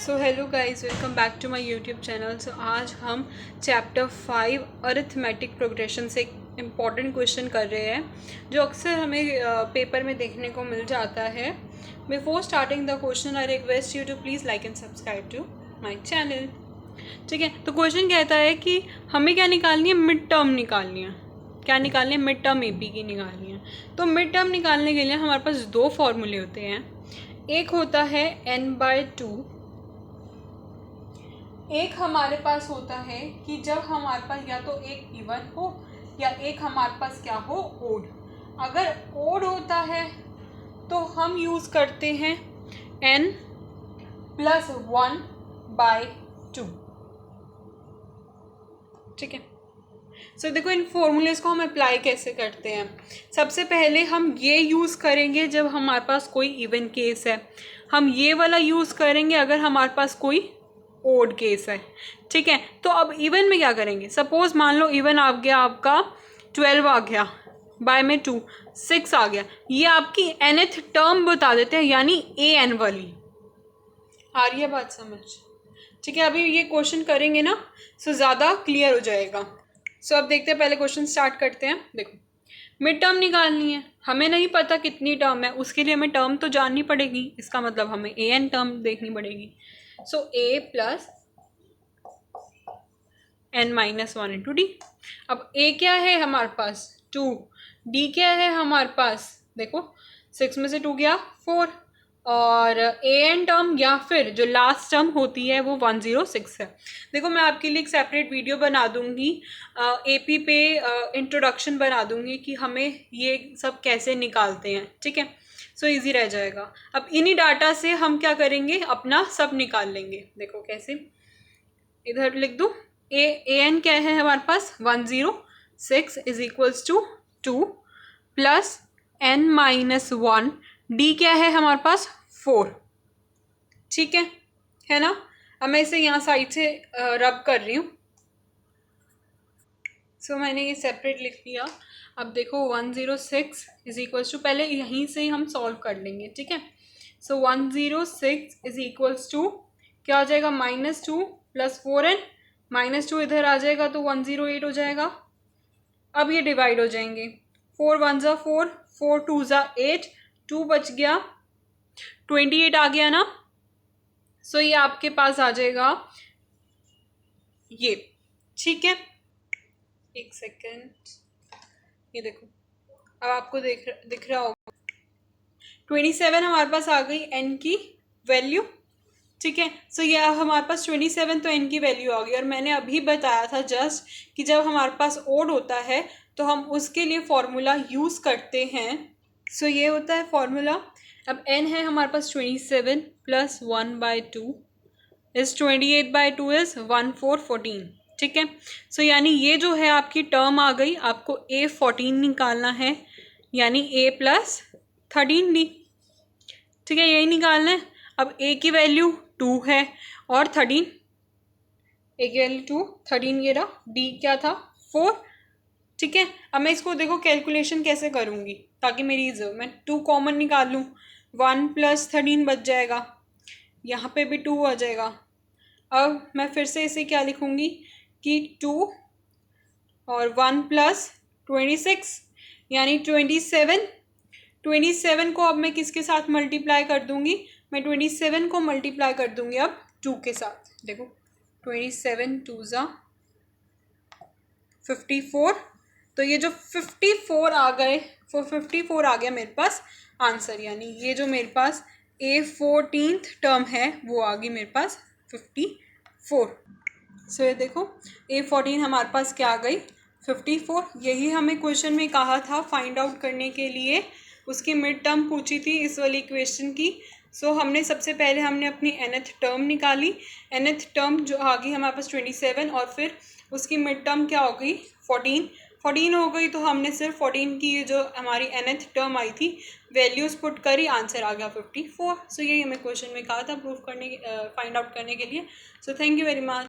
So hello guys, welcome back to my YouTube channel. So आज हम chapter 5 arithmetic progression से एक important question कर रहे हैं जो अक्सर हमें पेपर में देखने को मिल जाता है। Before starting the question I request you to please like and subscribe to my channel. ठीक है, तो क्वेश्चन कहता है कि हमें क्या निकालनी है, मिड टर्म निकालनी है। क्या निकालनी है? मिड टर्म एपी की निकालनी है। तो मिड टर्म निकालने के लिए हमारे पास दो फॉर्मूले होते हैं। एक होता है n/2, एक हमारे पास होता है कि जब हमारे पास या तो एक इवन हो या एक हमारे पास क्या हो, ओड। अगर ओड होता है तो हम यूज़ करते हैं n+1/2। ठीक है, सो देखो इन फॉर्मूलेस को हम अप्लाई कैसे करते हैं। सबसे पहले हम ये यूज़ करेंगे जब हमारे पास कोई इवन केस है, हम ये वाला यूज़ करेंगे अगर हमारे पास कोई ओड केस है। ठीक है, तो अब इवन में क्या करेंगे, सपोज मान लो इवन आ गया आपका 12 आ गया, बाय में 2 6 आ गया, ये आपकी nth टर्म बता देते हैं, यानी an वाली। आ रही है बात समझ? ठीक है, अभी ये क्वेश्चन करेंगे ना सो ज़्यादा क्लियर हो जाएगा। सो अब देखते हैं, पहले क्वेश्चन स्टार्ट करते हैं। देखो, मिड टर्म निकालनी है, हमें नहीं पता कितनी टर्म है, उसके लिए हमें टर्म तो जाननी पड़ेगी। इसका मतलब हमें an टर्म देखनी पड़ेगी। सो a plus n-1 into D. अब a क्या है हमारे पास 2, d क्या है हमारे पास, देखो 6 में से 2 गया 4, और an टर्म या फिर जो लास्ट टर्म होती है वो 106 है। देखो मैं आपके लिए एक सेपरेट वीडियो बना दूंगी, एपी पे इंट्रोडक्शन बना दूंगी कि हमें ये सब कैसे निकालते हैं। ठीक है, सो इजी रह जाएगा। अब इन्हीं डाटा से हम क्या करेंगे, अपना सब निकाल लेंगे। देखो कैसे, इधर लिख दूँ, an क्या है हमारे पास 106 is equals to 2 plus n-1, d क्या है हमारे पास 4। ठीक है ना। अब मैं इसे यहाँ साइड से रब कर रही हूँ। सो मैंने ये सेपरेट लिख लिया। अब देखो 106 इज इक्वल्स टू, पहले यहीं से ही हम सॉल्व कर लेंगे। ठीक है, सो 106 इज इक्वल्स टू क्या आ जाएगा, -2 प्लस 4n, -2 इधर आ जाएगा तो 108 हो जाएगा। अब ये डिवाइड हो जाएंगे, 4 1 ज़ा 4, 4 2 ज़ा 8, 2 बच गया, 28 आ गया ना। सो ये आपके पास आ जाएगा ये। ठीक है, एक सेकेंड, ये देखो अब आपको दिख रहा होगा 27 हमारे पास आ गई n की वैल्यू। ठीक है, सो ये हमारे पास 27 तो n की वैल्यू आ गई। और मैंने अभी बताया था जस्ट कि जब हमारे पास ओड होता है तो हम उसके लिए फॉर्मूला यूज़ करते हैं। सो ये होता है फॉर्मूला। अब n है हमारे पास 27 प्लस 1/2 इज 28/2 इज 1414। ठीक है, सो यानी ये जो है आपकी टर्म आ गई, आपको a14 निकालना है, यानी a प्लस 13d। ठीक है, यही निकालना है। अब a की वैल्यू 2 है और 13, a की वैल्यू 2, 13 ये रहा, d क्या था 4। ठीक है, अब मैं इसको देखो कैलकुलेशन कैसे करूँगी ताकि मेरी मैं 2 कॉमन निकाल लूँ, 1 + 13 बच जाएगा, यहाँ पे भी 2 आ जाएगा। अब मैं फिर से इसे क्या लिखूँगी कि 2 और 1 + 26 यानी 27। 27 को अब मैं किसके साथ मल्टीप्लाई कर दूँगी, मैं 27 को मल्टीप्लाई कर दूँगी अब 2 के साथ। देखो 27 2 ज़ा 54, तो ये जो 54 आ गए, 54 आ गया मेरे पास आंसर, यानी ये जो मेरे पास a14th टर्म है वो आ गई मेरे पास 54। सो ये देखो a14 हमारे पास क्या आ गई 54। यही हमें क्वेश्चन में कहा था फाइंड आउट करने के लिए, उसकी मिड टर्म पूछी थी इस वाली इक्वेशन की। सो हमने सबसे पहले हमने अपनी nth टर्म निकाली, nth टर्म जो आ गई हमारे पास 27, और फिर उसकी मिड टर्म क्या हो गई 14 हो गई। तो हमने सिर्फ 14 की जो हमारी nth टर्म आई थी वैल्यूज़ पुट करी, आंसर आ गया 54। सो यही हमें क्वेश्चन में कहा था प्रूफ करने फाइंड आउट करने के लिए। So thank you very much.